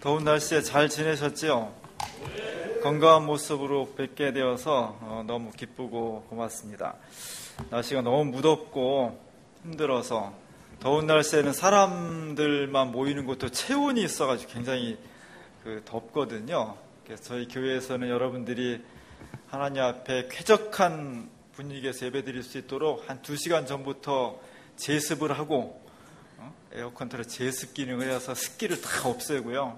더운 날씨에 잘 지내셨지요? 건강한 모습으로 뵙게 되어서 너무 기쁘고 고맙습니다. 날씨가 너무 무덥고 힘들어서 더운 날씨에는 사람들만 모이는 곳도 체온이 있어가지고 굉장히 덥거든요. 그래서 저희 교회에서는 여러분들이 하나님 앞에 쾌적한 분위기에서 예배드릴 수 있도록 한 2시간 전부터 제습을 하고 에어컨 틀어 제습 기능을 해서 습기를 다 없애고요.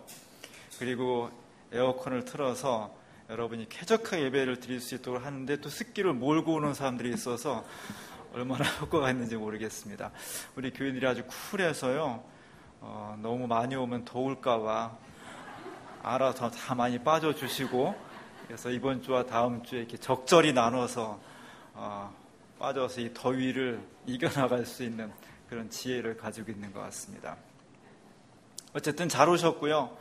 그리고 에어컨을 틀어서 여러분이 쾌적하게 예배를 드릴 수 있도록 하는데 또 습기를 몰고 오는 사람들이 있어서 얼마나 효과가 있는지 모르겠습니다. 우리 교인들이 아주 쿨해서요. 너무 많이 오면 더울까봐 알아서 다 많이 빠져주시고, 그래서 이번 주와 다음 주에 이렇게 적절히 나눠서 빠져서 이 더위를 이겨나갈 수 있는 그런 지혜를 가지고 있는 것 같습니다. 어쨌든 잘 오셨고요.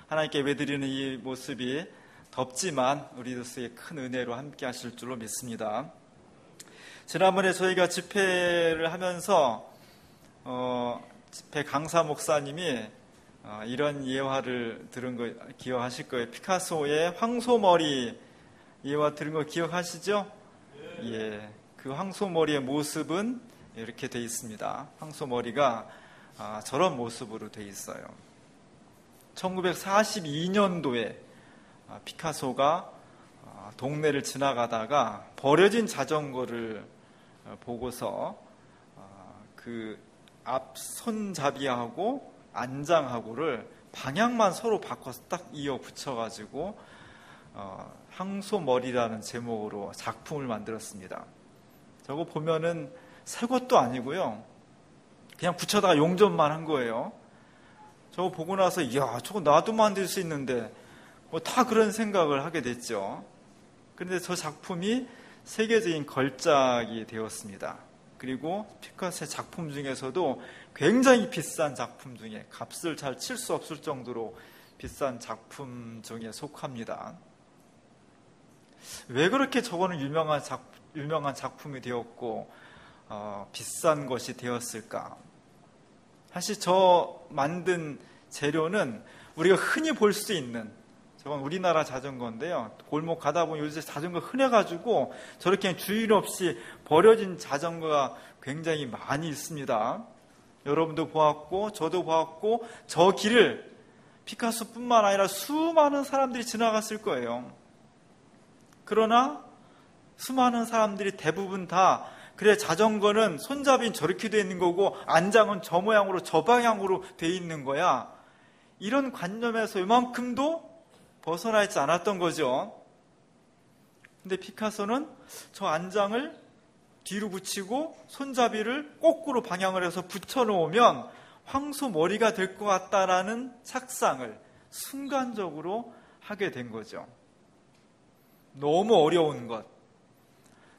하나님께 예배드리는 이 모습이 덥지만 우리로서의 큰 은혜로 함께 하실 줄로 믿습니다. 지난번에 저희가 집회를 하면서 집회 강사 목사님이 이런 예화를 들은 거 기억하실 거예요. 피카소의 황소머리 예화 들은 거 기억하시죠? 예, 그 황소머리의 모습은 이렇게 돼 있습니다. 황소머리가 저런 모습으로 돼 있어요. 1942년도에 피카소가 동네를 지나가다가 버려진 자전거를 보고서 그 앞 손잡이하고 안장하고를 방향만 서로 바꿔서 딱 이어 붙여가지고 황소머리라는 제목으로 작품을 만들었습니다. 저거 보면은 새 것도 아니고요. 그냥 붙여다가 용접만 한 거예요. 저거 보고 나서 이야, 저거 나도 만들 수 있는데 뭐 다 그런 생각을 하게 됐죠. 그런데 저 작품이 세계적인 걸작이 되었습니다. 그리고 피카소의 작품 중에서도 굉장히 비싼 작품 중에 값을 잘 칠 수 없을 정도로 비싼 작품 중에 속합니다. 왜 그렇게 저거는 유명한 작품이 되었고 비싼 것이 되었을까? 사실 저 만든 재료는 우리가 흔히 볼 수 있는, 저건 우리나라 자전거인데요. 골목 가다 보면 요새 자전거 흔해가지고 저렇게 주인 없이 버려진 자전거가 굉장히 많이 있습니다. 여러분도 보았고 저도 보았고 저 길을 피카소뿐만 아니라 수많은 사람들이 지나갔을 거예요. 그러나 수많은 사람들이 대부분 다 그래, 자전거는 손잡이는 저렇게 돼 있는 거고 안장은 저 모양으로 저 방향으로 돼 있는 거야. 이런 관념에서 이만큼도 벗어나 있지 않았던 거죠. 근데 피카소는 저 안장을 뒤로 붙이고 손잡이를 거꾸로 방향을 해서 붙여놓으면 황소 머리가 될 것 같다라는 착상을 순간적으로 하게 된 거죠. 너무 어려운 것,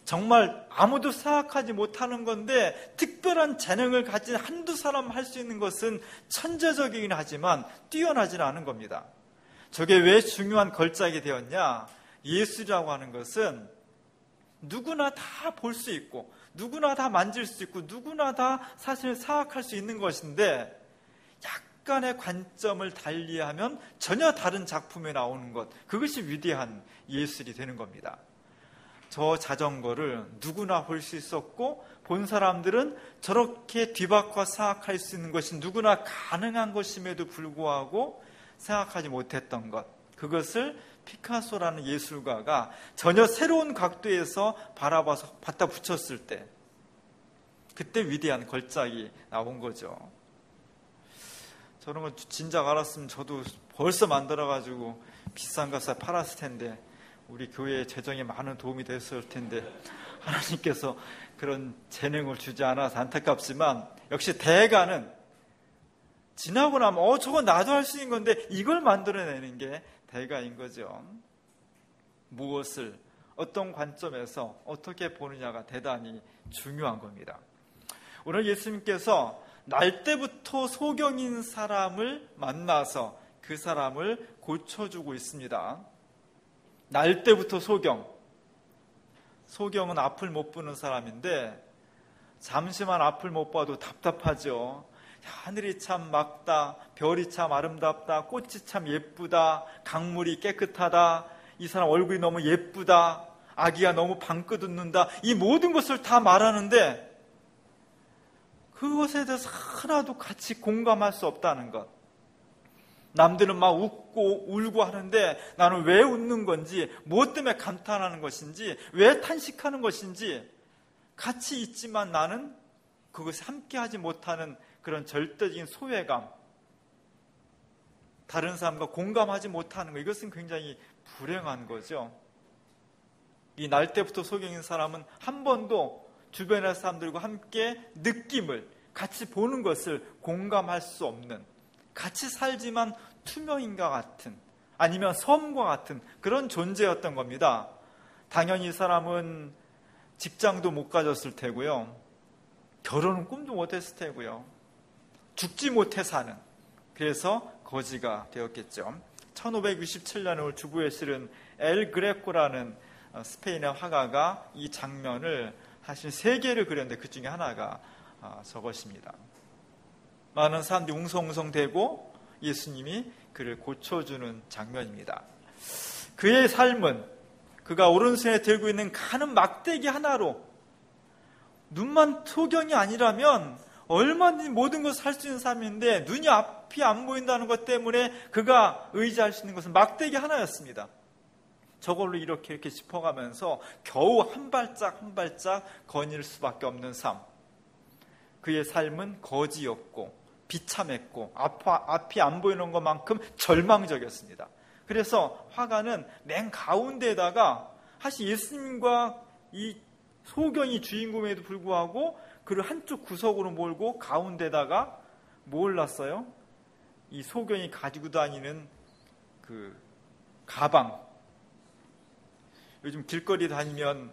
정말 아무도 생각하지 못하는 건데 특별한 재능을 가진 한두 사람 할 수 있는 것은 천재적이긴 하지만 뛰어나지는 않은 겁니다. 저게 왜 중요한 걸작이 되었냐? 예술이라고 하는 것은 누구나 다 볼 수 있고 누구나 다 만질 수 있고 누구나 다 사실 생각할 수 있는 것인데 약간의 관점을 달리하면 전혀 다른 작품이 나오는 것, 그것이 위대한 예술이 되는 겁니다. 저 자전거를 누구나 볼 수 있었고 본 사람들은 저렇게 뒤바꿔 생각할 수 있는 것이 누구나 가능한 것임에도 불구하고 생각하지 못했던 것, 그것을 피카소라는 예술가가 전혀 새로운 각도에서 바라봐서 갖다 붙였을 때 그때 위대한 걸작이 나온 거죠. 저런 거 진작 알았으면 저도 벌써 만들어가지고 비싼 값에 팔았을 텐데 우리 교회의 재정에 많은 도움이 됐을 텐데 하나님께서 그런 재능을 주지 않아서 안타깝지만 역시 대가는 지나고 나면 저거 나도 할 수 있는 건데 이걸 만들어내는 게 대가인 거죠. 무엇을 어떤 관점에서 어떻게 보느냐가 대단히 중요한 겁니다. 오늘 예수님께서 날 때부터 소경인 사람을 만나서 그 사람을 고쳐주고 있습니다. 날 때부터 소경은 앞을 못 보는 사람인데 잠시만 앞을 못 봐도 답답하죠. 하늘이 참 맑다, 별이 참 아름답다, 꽃이 참 예쁘다, 강물이 깨끗하다, 이 사람 얼굴이 너무 예쁘다, 아기가 너무 방긋 웃는다, 이 모든 것을 다 말하는데 그것에 대해서 하나도 같이 공감할 수 없다는 것. 남들은 막 웃고 울고 하는데 나는 왜 웃는 건지, 무엇 때문에 감탄하는 것인지, 왜 탄식하는 것인지 같이 있지만 나는 그것에 함께하지 못하는 그런 절대적인 소외감, 다른 사람과 공감하지 못하는 것, 이것은 굉장히 불행한 거죠. 이 날 때부터 소경인 사람은 한 번도 주변의 사람들과 함께 느낌을, 같이 보는 것을 공감할 수 없는, 같이 살지만 투명인과 같은, 아니면 섬과 같은 그런 존재였던 겁니다. 당연히 이 사람은 직장도 못 가졌을 테고요, 결혼은 꿈도 못했을 테고요, 죽지 못해 사는, 그래서 거지가 되었겠죠. 1567년에 주부에 실은 엘 그레코라는 스페인의 화가가 이 장면을 사실 3개를 그렸는데 그 중에 하나가 저것입니다. 많은 사람들이 웅성웅성대고 예수님이 그를 고쳐주는 장면입니다. 그의 삶은 그가 오른손에 들고 있는 가는 막대기 하나로, 눈만 소경이 아니라면 얼마든지 모든 것을 할 수 있는 삶인데 눈이 앞이 안 보인다는 것 때문에 그가 의지할 수 있는 것은 막대기 하나였습니다. 저걸로 이렇게 짚어가면서 겨우 한 발짝 한 발짝 거닐 수밖에 없는 삶. 그의 삶은 거지였고 비참했고 앞이 안 보이는 것만큼 절망적이었습니다. 그래서 화가는 맨 가운데에다가 사실 예수님과 이 소경이 주인공에도 불구하고 그를 한쪽 구석으로 몰고 가운데다가 뭘 놨어요? 이 소경이 가지고 다니는 그 가방. 요즘 길거리 다니면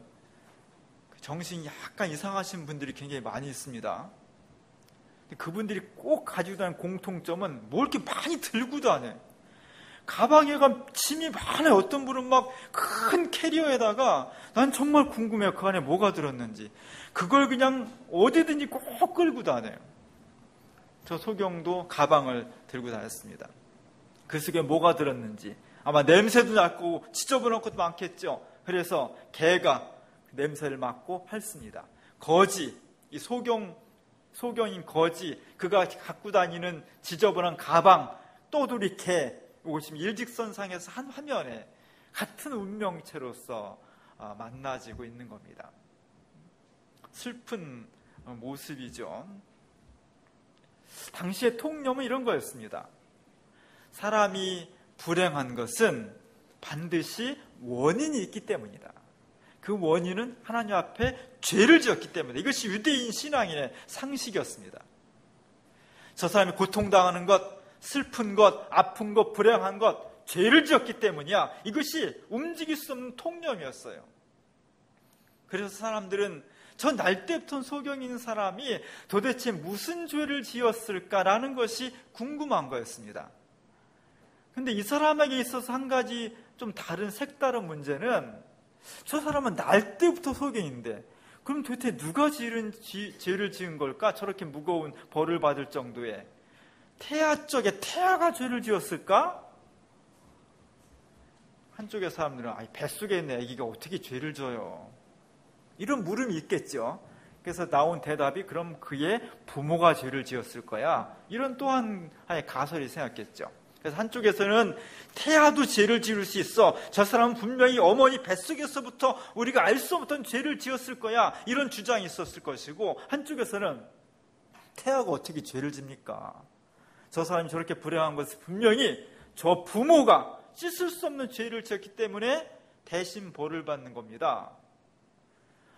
정신이 약간 이상하신 분들이 굉장히 많이 있습니다. 그분들이 꼭 가지고 다니는 공통점은 뭘 이렇게 많이 들고 다녀요. 가방에가 짐이 많아요. 어떤 분은 막 큰 캐리어에다가, 난 정말 궁금해요. 그 안에 뭐가 들었는지. 그걸 그냥 어디든지 꼭 끌고 다녀요. 저 소경도 가방을 들고 다녔습니다. 그 속에 뭐가 들었는지 아마 냄새도 났고 지저분한 것도 많겠죠. 그래서 개가 냄새를 맡고 핥습니다. 거지, 이 소경인 거지, 그가 갖고 다니는 지저분한 가방, 떠돌이 개, 이것이 일직선상에서 한 화면에 같은 운명체로서 만나지고 있는 겁니다. 슬픈 모습이죠. 당시의 통념은 이런 거였습니다. 사람이 불행한 것은 반드시 원인이 있기 때문이다. 그 원인은 하나님 앞에 죄를 지었기 때문에, 이것이 유대인 신앙인의 상식이었습니다. 저 사람이 고통당하는 것, 슬픈 것, 아픈 것, 불행한 것, 죄를 지었기 때문이야. 이것이 움직일 수 없는 통념이었어요. 그래서 사람들은 저 날 때부터 소경인 사람이 도대체 무슨 죄를 지었을까라는 것이 궁금한 거였습니다. 근데 이 사람에게 있어서 한 가지 좀 다른 색다른 문제는, 저 사람은 날 때부터 소경인데 그럼 도대체 누가 죄를 지은 걸까? 저렇게 무거운 벌을 받을 정도에. 태아 쪽에 태아가 죄를 지었을까? 한쪽의 사람들은 뱃속에 있는 아기가 어떻게 죄를 져요? 이런 물음이 있겠죠. 그래서 나온 대답이, 그럼 그의 부모가 죄를 지었을 거야. 이런 또한 하나의 가설이 생겼겠죠. 그래서 한쪽에서는 태아도 죄를 지을 수 있어. 저 사람은 분명히 어머니 뱃속에서부터 우리가 알 수 없던 죄를 지었을 거야. 이런 주장이 있었을 것이고, 한쪽에서는 태아가 어떻게 죄를 집니까? 저 사람이 저렇게 불행한 것은 분명히 저 부모가 씻을 수 없는 죄를 지었기 때문에 대신 벌을 받는 겁니다.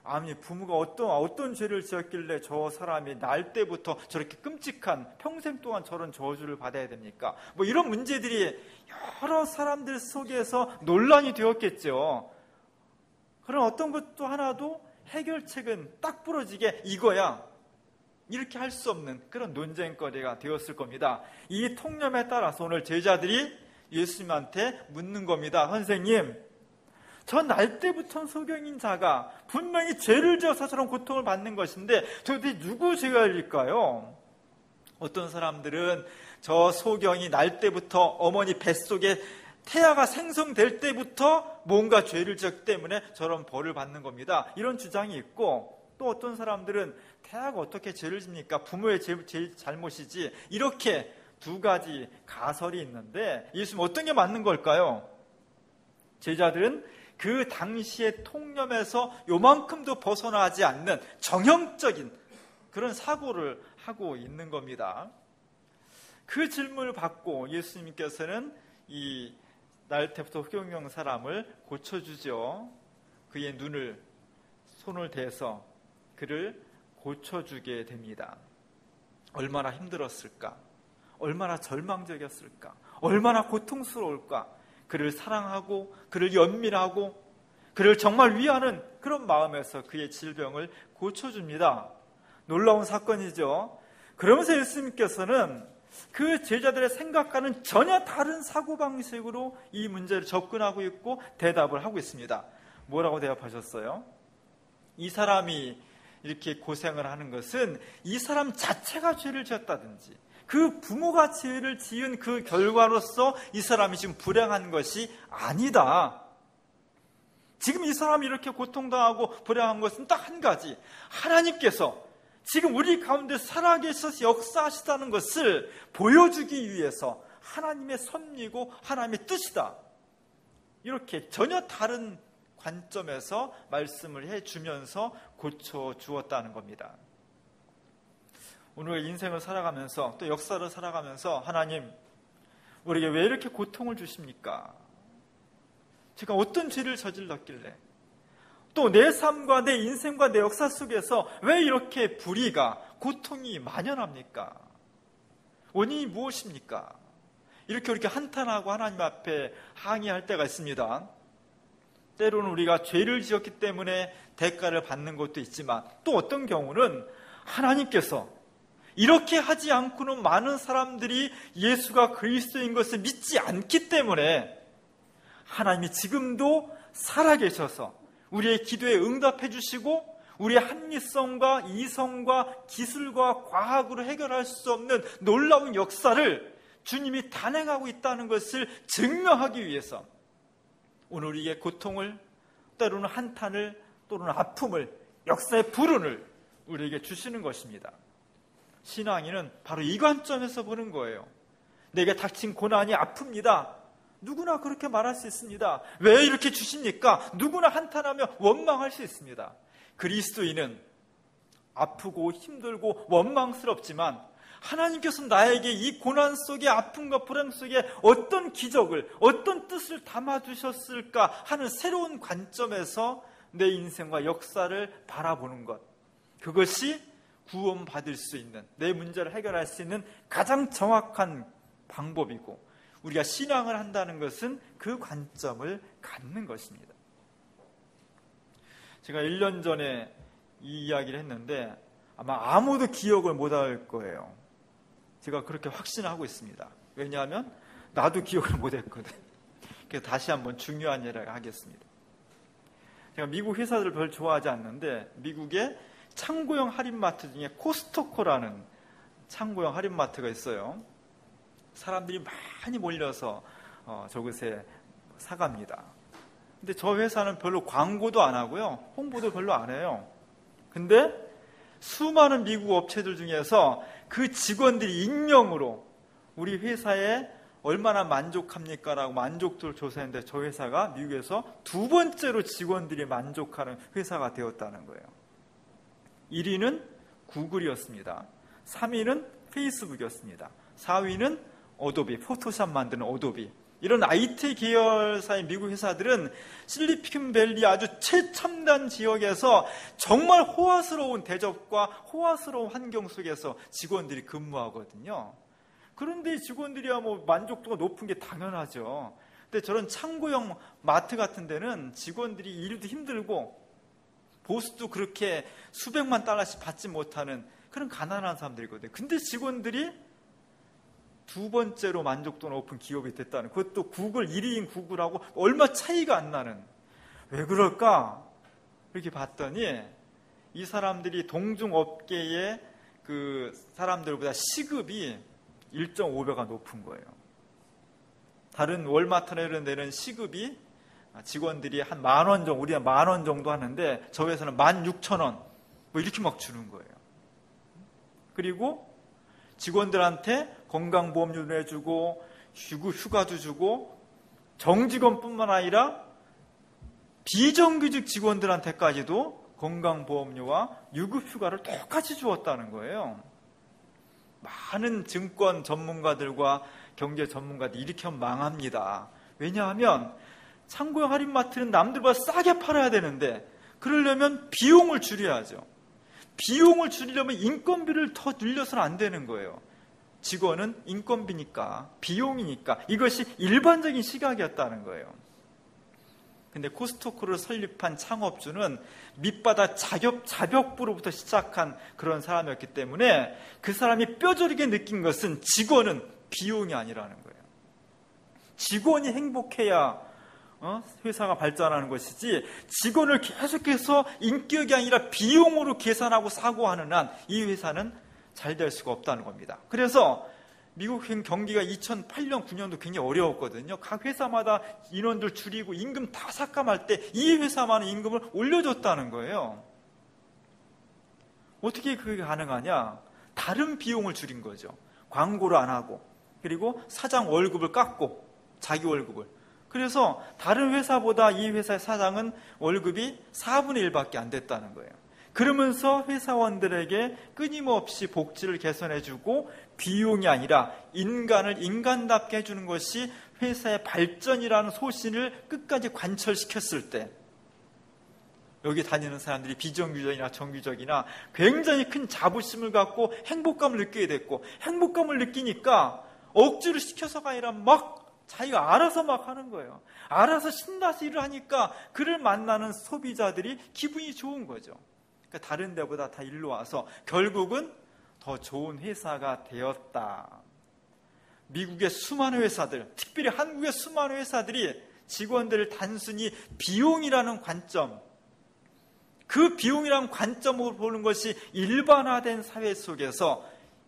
아니, 부모가 어떤 죄를 지었길래 저 사람이 날 때부터 저렇게 끔찍한, 평생 동안 저런 저주를 받아야 됩니까? 뭐 이런 문제들이 여러 사람들 속에서 논란이 되었겠죠. 그런 어떤 것도 하나도 해결책은 딱 부러지게 이거야, 이렇게 할 수 없는 그런 논쟁거리가 되었을 겁니다. 이 통념에 따라서 오늘 제자들이 예수님한테 묻는 겁니다. 선생님, 저 날 때부터 소경인 자가 분명히 죄를 지어서 저런 고통을 받는 것인데 도대체 누구 죄가 일까요? 어떤 사람들은 저 소경이 날 때부터 어머니 뱃속에 태아가 생성될 때부터 뭔가 죄를 지었기 때문에 저런 벌을 받는 겁니다. 이런 주장이 있고, 또 어떤 사람들은 태아가 어떻게 죄를 집니까? 부모의 제일 잘못이지. 이렇게 두 가지 가설이 있는데 예수님 어떤 게 맞는 걸까요? 제자들은 그 당시의 통념에서 요만큼도 벗어나지 않는 정형적인 그런 사고를 하고 있는 겁니다. 그 질문을 받고 예수님께서는 이 날 때부터 흑염룡 사람을 고쳐주죠. 그의 눈을 손을 대서 그를 고쳐주게 됩니다. 얼마나 힘들었을까? 얼마나 절망적이었을까? 얼마나 고통스러울까? 그를 사랑하고 그를 연민하고 그를 정말 위하는 그런 마음에서 그의 질병을 고쳐줍니다. 놀라운 사건이죠. 그러면서 예수님께서는 그 제자들의 생각과는 전혀 다른 사고방식으로 이 문제를 접근하고 있고 대답을 하고 있습니다. 뭐라고 대답하셨어요? 이 사람이 이렇게 고생을 하는 것은 이 사람 자체가 죄를 지었다든지 그 부모가 죄를 지은 그 결과로서 이 사람이 지금 불행한 것이 아니다. 지금 이 사람이 이렇게 고통당하고 불행한 것은 딱 한 가지. 하나님께서 지금 우리 가운데 살아계셔서 역사하시다는 것을 보여주기 위해서 하나님의 섭리고 하나님의 뜻이다. 이렇게 전혀 다른 관점에서 말씀을 해주면서 고쳐주었다는 겁니다. 오늘 인생을 살아가면서 또 역사를 살아가면서 하나님, 우리에게 왜 이렇게 고통을 주십니까? 제가 어떤 죄를 저질렀길래 또 내 삶과 내 인생과 내 역사 속에서 왜 이렇게 불의가, 고통이 만연합니까? 원인이 무엇입니까? 이렇게 한탄하고 하나님 앞에 항의할 때가 있습니다. 때로는 우리가 죄를 지었기 때문에 대가를 받는 것도 있지만 또 어떤 경우는 하나님께서 이렇게 하지 않고는 많은 사람들이 예수가 그리스도인 것을 믿지 않기 때문에 하나님이 지금도 살아계셔서 우리의 기도에 응답해 주시고 우리의 합리성과 이성과 기술과 과학으로 해결할 수 없는 놀라운 역사를 주님이 단행하고 있다는 것을 증명하기 위해서 오늘 우리의 고통을, 때로는 한탄을, 또는 아픔을, 역사의 불운을 우리에게 주시는 것입니다. 신앙인은 바로 이 관점에서 보는 거예요. 내게 닥친 고난이 아픕니다. 누구나 그렇게 말할 수 있습니다. 왜 이렇게 주십니까? 누구나 한탄하며 원망할 수 있습니다. 그리스도인은 아프고 힘들고 원망스럽지만 하나님께서 나에게 이 고난 속에, 아픔과 불행 속에 어떤 기적을, 어떤 뜻을 담아주셨을까 하는 새로운 관점에서 내 인생과 역사를 바라보는 것, 그것이 구원받을 수 있는, 내 문제를 해결할 수 있는 가장 정확한 방법이고, 우리가 신앙을 한다는 것은 그 관점을 갖는 것입니다. 제가 1년 전에 이 이야기를 했는데 아마 아무도 기억을 못할 거예요. 제가 그렇게 확신하고 있습니다. 왜냐하면 나도 기억을 못했거든. 그래서 다시 한번 중요한 얘기를 하겠습니다. 제가 미국 회사들을 별로 좋아하지 않는데 미국의 창고형 할인마트 중에 코스트코라는 창고형 할인마트가 있어요. 사람들이 많이 몰려서 저곳에 사갑니다. 근데 저 회사는 별로 광고도 안 하고요, 홍보도 별로 안 해요. 근데 수많은 미국 업체들 중에서 그 직원들이 익명으로 우리 회사에 얼마나 만족합니까? 라고 만족도를 조사했는데 저 회사가 미국에서 두 번째로 직원들이 만족하는 회사가 되었다는 거예요. 1위는 구글이었습니다. 3위는 페이스북이었습니다. 4위는 어도비, 포토샵 만드는 어도비. 이런 IT 계열사의 미국 회사들은 실리콘밸리 아주 최첨단 지역에서 정말 호화스러운 대접과 호화스러운 환경 속에서 직원들이 근무하거든요. 그런데 직원들이야 뭐 만족도가 높은 게 당연하죠. 근데 저런 창고형 마트 같은 데는 직원들이 일도 힘들고 보수도 그렇게 수백만 달러씩 받지 못하는 그런 가난한 사람들이거든요. 근데 직원들이 두 번째로 만족도 높은 기업이 됐다는, 그것도 구글 1위인 구글하고 얼마 차이가 안 나는. 왜 그럴까? 이렇게 봤더니 이 사람들이 동중업계의 그 사람들보다 시급이 1.5배가 높은 거예요. 다른 월마트나 이런 데는 시급이 직원들이 한 10,000원 정도, 우리가 10,000원 정도 하는데 저 회사는 16,000원 뭐 이렇게 막 주는 거예요. 그리고 직원들한테 건강보험료도 해주고 휴가도 주고 정직원뿐만 아니라 비정규직 직원들한테까지도 건강보험료와 유급휴가를 똑같이 주었다는 거예요. 많은 증권 전문가들과 경제 전문가들이 이렇게 하면 망합니다. 왜냐하면 창고형 할인마트는 남들보다 싸게 팔아야 되는데 그러려면 비용을 줄여야죠. 비용을 줄이려면 인건비를 더 늘려서는 안 되는 거예요. 직원은 인건비니까, 비용이니까 이것이 일반적인 시각이었다는 거예요. 근데 코스트코를 설립한 창업주는 밑바닥 자벽부로부터 시작한 그런 사람이었기 때문에 그 사람이 뼈저리게 느낀 것은 직원은 비용이 아니라는 거예요. 직원이 행복해야 회사가 발전하는 것이지, 직원을 계속해서 인격이 아니라 비용으로 계산하고 사고하는 한 이 회사는 잘 될 수가 없다는 겁니다. 그래서 미국 경기가 2008년, 9년도 굉장히 어려웠거든요. 각 회사마다 인원들 줄이고 임금 다 삭감할 때 이 회사만은 임금을 올려줬다는 거예요. 어떻게 그게 가능하냐? 다른 비용을 줄인 거죠. 광고를 안 하고, 그리고 사장 월급을 깎고, 자기 월급을. 그래서 다른 회사보다 이 회사의 사장은 월급이 4분의 1밖에 안 됐다는 거예요. 그러면서 회사원들에게 끊임없이 복지를 개선해주고 비용이 아니라 인간을 인간답게 해주는 것이 회사의 발전이라는 소신을 끝까지 관철시켰을 때 여기 다니는 사람들이 비정규직이나 정규직이나 굉장히 큰 자부심을 갖고 행복감을 느끼게 됐고, 행복감을 느끼니까 억지로 시켜서가 아니라 막 자기가 알아서 막 하는 거예요. 알아서 신나서 일을 하니까 그를 만나는 소비자들이 기분이 좋은 거죠. 그러니까 다른 데보다 다 일로 와서 결국은 더 좋은 회사가 되었다. 미국의 수많은 회사들, 특별히 한국의 수많은 회사들이 직원들을 단순히 비용이라는 관점, 그 비용이라는 관점으로 보는 것이 일반화된 사회 속에서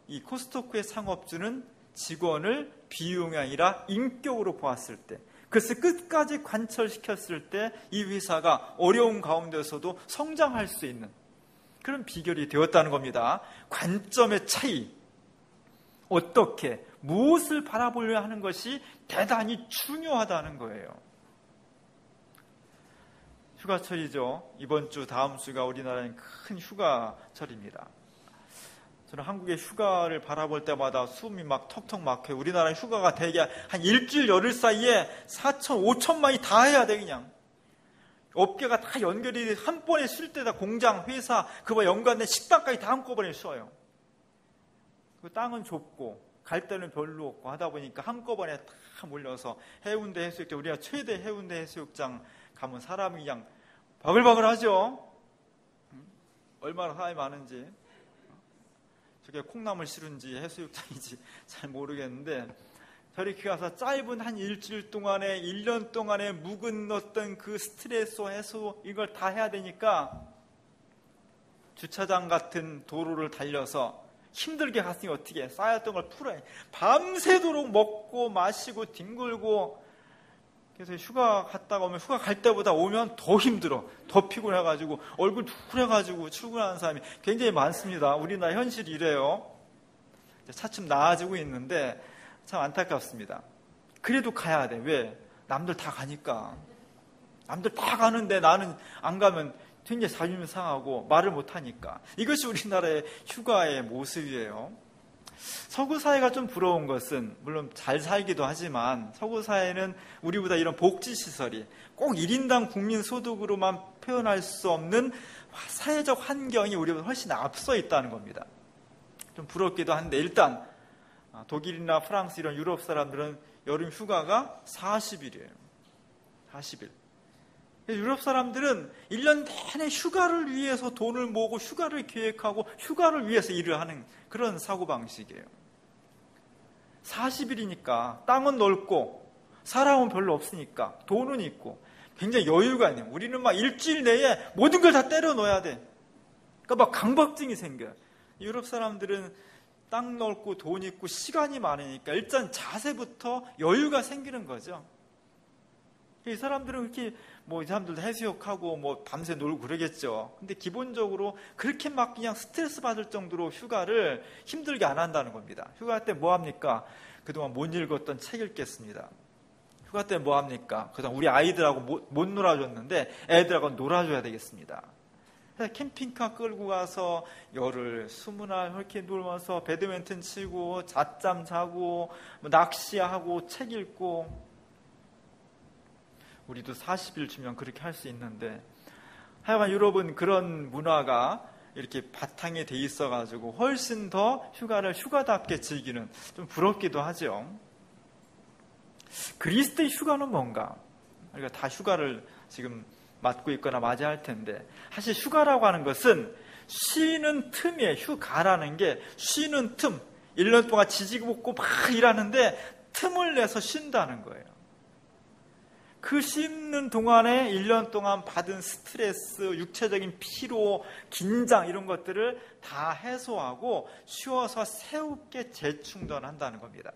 이 코스트코의 상업주는 직원을 비용이 아니라 인격으로 보았을 때, 그것을 끝까지 관철시켰을 때 이 회사가 어려운 가운데서도 성장할 수 있는 그런 비결이 되었다는 겁니다. 관점의 차이, 어떻게, 무엇을 바라보려 하는 것이 대단히 중요하다는 거예요. 휴가철이죠. 이번 주, 다음 주가 우리나라는 큰 휴가철입니다. 저는 한국의 휴가를 바라볼 때마다 숨이 막 턱턱 막혀요. 우리나라 휴가가 대개 한 일주일 열흘 사이에 4천, 5천만이 다 해야 돼, 그냥. 업계가 다 연결이 한 번에 쉴 때다 공장, 회사, 그와 연관된 식당까지 다 한꺼번에 쉬어요. 그 땅은 좁고 갈 데는 별로 없고 하다 보니까 한꺼번에 다 몰려서 해운대 해수욕장, 우리가 최대 해운대 해수욕장 가면 사람이 그냥 바글바글 하죠. 얼마나 사람이 많은지. 저게 콩나물 시루인지 해수욕장인지 잘 모르겠는데, 저렇게 가서 짧은 한 일주일 동안에 1년 동안에 묵은 어떤 그 스트레스 해소 이걸 다 해야 되니까 주차장 같은 도로를 달려서 힘들게 갔으니 어떻게 해? 쌓였던 걸 풀어야 해. 밤새도록 먹고 마시고 뒹굴고. 그래서 휴가 갔다가 오면 휴가 갈 때보다 오면 더 힘들어. 더 피곤해가지고 얼굴 둥그래가지고 출근하는 사람이 굉장히 많습니다. 우리나라 현실이 이래요. 차츰 나아지고 있는데 참 안타깝습니다. 그래도 가야 돼. 왜? 남들 다 가니까. 남들 다 가는데 나는 안 가면 굉장히 자존심 상하고 말을 못하니까. 이것이 우리나라의 휴가의 모습이에요. 서구 사회가 좀 부러운 것은, 물론 잘 살기도 하지만 서구 사회는 우리보다 이런 복지시설이 꼭 1인당 국민소득으로만 표현할 수 없는 사회적 환경이 우리보다 훨씬 앞서 있다는 겁니다. 좀 부럽기도 한데, 일단 독일이나 프랑스 이런 유럽 사람들은 여름 휴가가 40일이에요. 40일. 유럽 사람들은 1년 내내 휴가를 위해서 돈을 모으고 휴가를 계획하고 휴가를 위해서 일을 하는 그런 사고방식이에요. 40일이니까 땅은 넓고 사람은 별로 없으니까 돈은 있고 굉장히 여유가 있네요. 우리는 막 일주일 내에 모든 걸 다 때려 넣어야 돼. 그러니까 막 강박증이 생겨요. 유럽 사람들은 땅 넓고 돈 있고 시간이 많으니까 일단 자세부터 여유가 생기는 거죠. 이 사람들은 이렇게 이 사람들도 해수욕하고 밤새 놀고 그러겠죠. 근데 기본적으로 그렇게 막 그냥 스트레스 받을 정도로 휴가를 힘들게 안 한다는 겁니다. 휴가 때 뭐 합니까? 그동안 못 읽었던 책 읽겠습니다. 휴가 때 뭐 합니까? 그동안 우리 아이들하고 못 놀아줬는데 애들하고 놀아줘야 되겠습니다. 그래서 캠핑카 끌고 가서 열흘, 20날 이렇게 놀면서 배드민턴 치고 잣잠 자고 낚시하고 책 읽고, 우리도 40일 주면 그렇게 할 수 있는데, 하여간 유럽은 그런 문화가 이렇게 바탕에 돼 있어가지고 훨씬 더 휴가를 휴가답게 즐기는, 좀 부럽기도 하죠. 그리스도의 휴가는 뭔가? 우리가 다 휴가를 지금 맞고 있거나 맞이할 텐데, 사실 휴가라고 하는 것은 쉬는 틈이에요. 휴가라는 게 쉬는 틈, 1년 동안 지지고 볶고 막 일하는데 틈을 내서 쉰다는 거예요. 그 쉬는 동안에 1년 동안 받은 스트레스, 육체적인 피로, 긴장 이런 것들을 다 해소하고 쉬어서 새롭게 재충전한다는 겁니다.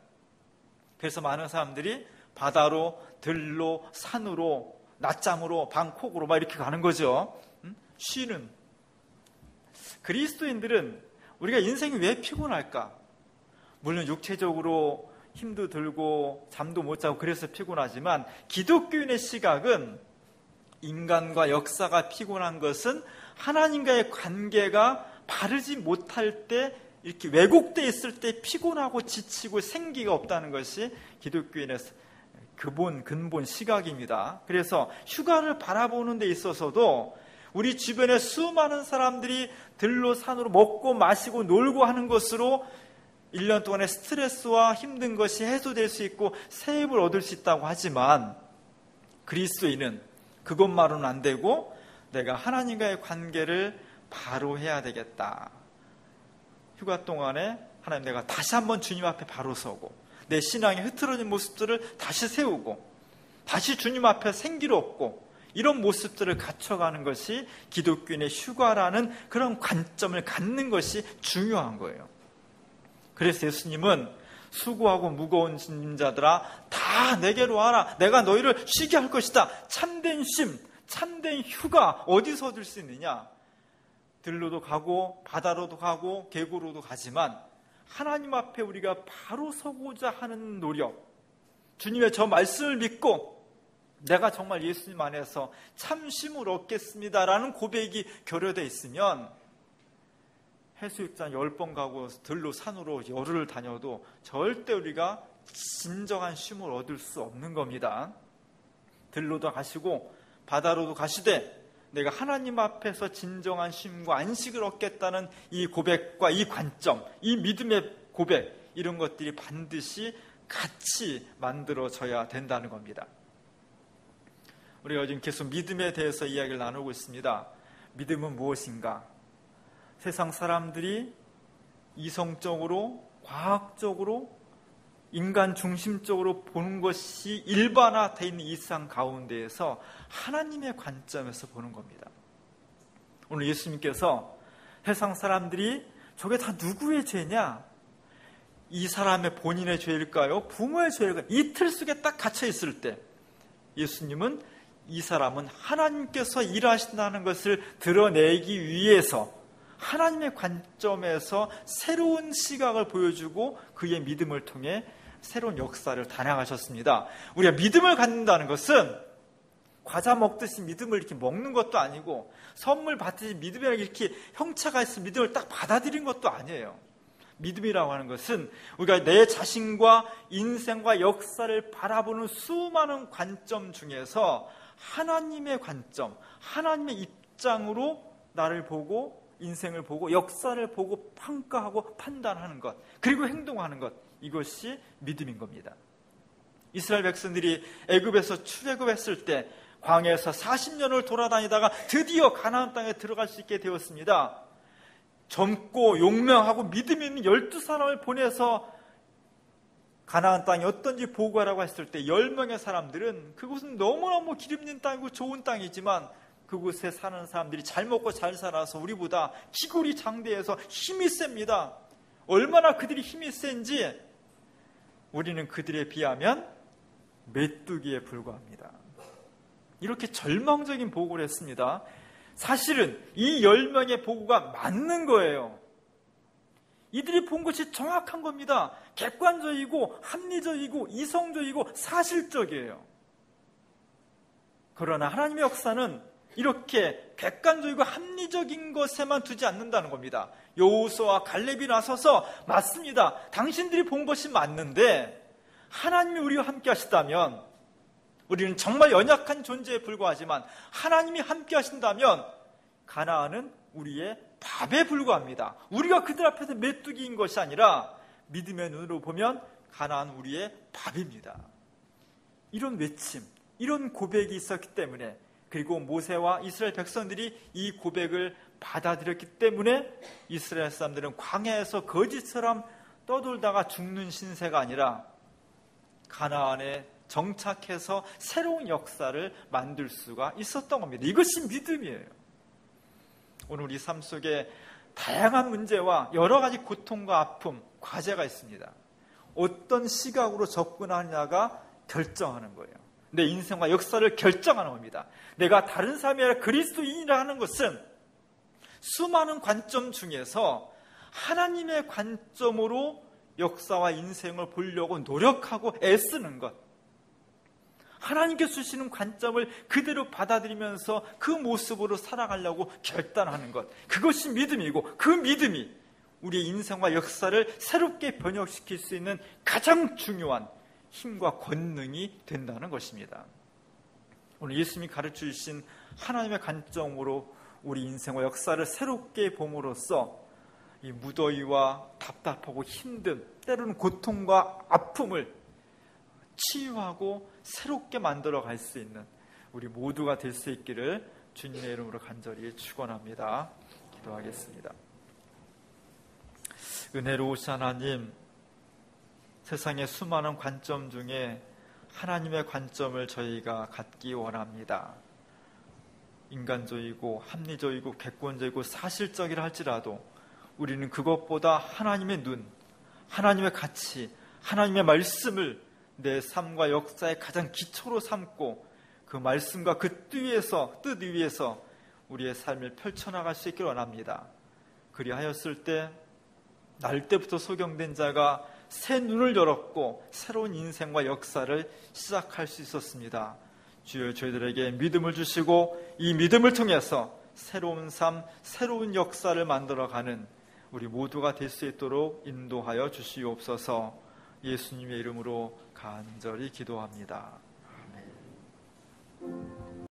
그래서 많은 사람들이 바다로, 들로, 산으로, 낮잠으로, 방콕으로 막 이렇게 가는 거죠. 쉬는. 그리스도인들은 우리가 인생이 왜 피곤할까? 물론 육체적으로 힘도 들고 잠도 못 자고 그래서 피곤하지만, 기독교인의 시각은 인간과 역사가 피곤한 것은 하나님과의 관계가 바르지 못할 때, 이렇게 왜곡되어 있을 때 피곤하고 지치고 생기가 없다는 것이 기독교인의 근본 시각입니다. 그래서 휴가를 바라보는 데 있어서도 우리 주변에 수많은 사람들이 들로 산으로 먹고 마시고 놀고 하는 것으로 1년 동안의 스트레스와 힘든 것이 해소될 수 있고 새 힘을 얻을 수 있다고 하지만, 그리스도인은 그것만으로는 안 되고 내가 하나님과의 관계를 바로 해야 되겠다. 휴가 동안에 하나님, 내가 다시 한번 주님 앞에 바로 서고 내 신앙의 흐트러진 모습들을 다시 세우고 다시 주님 앞에 생기를 얻고, 이런 모습들을 갖춰가는 것이 기독교인의 휴가라는 그런 관점을 갖는 것이 중요한 거예요. 그래서 예수님은 수고하고 무거운 짐자들아 다 내게로 와라, 내가 너희를 쉬게 할 것이다. 참된 쉼, 참된 휴가 어디서 얻을 수 있느냐? 들로도 가고 바다로도 가고 계곡으로도 가지만, 하나님 앞에 우리가 바로 서고자 하는 노력, 주님의 저 말씀을 믿고 내가 정말 예수님 안에서 참 쉼을 얻겠습니다라는 고백이 결여되어 있으면, 해수욕장 10번 가고 들로 산으로 열흘을 다녀도 절대 우리가 진정한 쉼을 얻을 수 없는 겁니다. 들로도 가시고 바다로도 가시되 내가 하나님 앞에서 진정한 쉼과 안식을 얻겠다는 이 고백과 이 관점, 이 믿음의 고백, 이런 것들이 반드시 같이 만들어져야 된다는 겁니다. 우리가 요즘 계속 믿음에 대해서 이야기를 나누고 있습니다. 믿음은 무엇인가? 세상 사람들이 이성적으로, 과학적으로, 인간 중심적으로 보는 것이 일반화되어 있는 이 세상 가운데에서 하나님의 관점에서 보는 겁니다. 오늘 예수님께서 세상 사람들이 저게 다 누구의 죄냐? 이 사람의 본인의 죄일까요? 부모의 죄일까요? 이 틀 속에 딱 갇혀 있을 때 예수님은 이 사람은 하나님께서 일하신다는 것을 드러내기 위해서 하나님의 관점에서 새로운 시각을 보여주고 그의 믿음을 통해 새로운 역사를 단행하셨습니다. 우리가 믿음을 갖는다는 것은 과자 먹듯이 믿음을 이렇게 먹는 것도 아니고, 선물 받듯이 믿음이라고 이렇게 형차가 있으면 믿음을 딱 받아들이는 것도 아니에요. 믿음이라고 하는 것은 우리가 내 자신과 인생과 역사를 바라보는 수많은 관점 중에서 하나님의 관점, 하나님의 입장으로 나를 보고 인생을 보고 역사를 보고 평가하고 판단하는 것, 그리고 행동하는 것, 이것이 믿음인 겁니다. 이스라엘 백성들이 애굽에서 출애굽했을 때 광야에서 40년을 돌아다니다가 드디어 가나안 땅에 들어갈 수 있게 되었습니다. 젊고 용맹하고 믿음 있는 12사람을 보내서 가나안 땅이 어떤지 보고하라고 했을 때 10명의 사람들은 그곳은 너무너무 기름진 땅이고 좋은 땅이지만 그곳에 사는 사람들이 잘 먹고 잘 살아서 우리보다 기골이 장대해서 힘이 셉니다. 얼마나 그들이 힘이 센지 우리는 그들에 비하면 메뚜기에 불과합니다. 이렇게 절망적인 보고를 했습니다. 사실은 이 10명의 보고가 맞는 거예요. 이들이 본 것이 정확한 겁니다. 객관적이고 합리적이고 이성적이고 사실적이에요. 그러나 하나님의 역사는 이렇게 객관적이고 합리적인 것에만 두지 않는다는 겁니다. 여호수아와 갈렙이 나서서 맞습니다. 당신들이 본 것이 맞는데 하나님이 우리와 함께 하시다면, 우리는 정말 연약한 존재에 불과하지만 하나님이 함께 하신다면 가나안은 우리의 밥에 불과합니다. 우리가 그들 앞에서 메뚜기인 것이 아니라 믿음의 눈으로 보면 가나안 우리의 밥입니다. 이런 외침, 이런 고백이 있었기 때문에, 그리고 모세와 이스라엘 백성들이 이 고백을 받아들였기 때문에 이스라엘 사람들은 광야에서 거지처럼 떠돌다가 죽는 신세가 아니라 가나안에 정착해서 새로운 역사를 만들 수가 있었던 겁니다. 이것이 믿음이에요. 오늘 우리 삶 속에 다양한 문제와 여러 가지 고통과 아픔, 과제가 있습니다. 어떤 시각으로 접근하느냐가 결정하는 거예요. 내 인생과 역사를 결정하는 겁니다. 내가 다른 사람이 아니라 그리스도인이라 하는 것은 수많은 관점 중에서 하나님의 관점으로 역사와 인생을 보려고 노력하고 애쓰는 것, 하나님께서 주시는 관점을 그대로 받아들이면서 그 모습으로 살아가려고 결단하는 것, 그것이 믿음이고, 그 믿음이 우리의 인생과 역사를 새롭게 번역시킬 수 있는 가장 중요한 힘과 권능이 된다는 것입니다. 오늘 예수님이 가르쳐 주신 하나님의 관점으로 우리 인생과 역사를 새롭게 봄으로써 이 무더위와 답답하고 힘든, 때로는 고통과 아픔을 치유하고 새롭게 만들어 갈 수 있는 우리 모두가 될 수 있기를 주님의 이름으로 간절히 축원합니다. 기도하겠습니다. 은혜로우신 하나님, 세상의 수많은 관점 중에 하나님의 관점을 저희가 갖기 원합니다. 인간적이고 합리적이고 객관적이고 사실적이라 할지라도 우리는 그것보다 하나님의 눈, 하나님의 가치, 하나님의 말씀을 내 삶과 역사의 가장 기초로 삼고 그 말씀과 그 뜻 위에서 우리의 삶을 펼쳐나갈 수 있기를 원합니다. 그리하였을 때 날 때부터 소경된 자가 새 눈을 열었고 새로운 인생과 역사를 시작할 수 있었습니다. 주여, 저희들에게 믿음을 주시고 이 믿음을 통해서 새로운 삶, 새로운 역사를 만들어가는 우리 모두가 될 수 있도록 인도하여 주시옵소서. 예수님의 이름으로 간절히 기도합니다.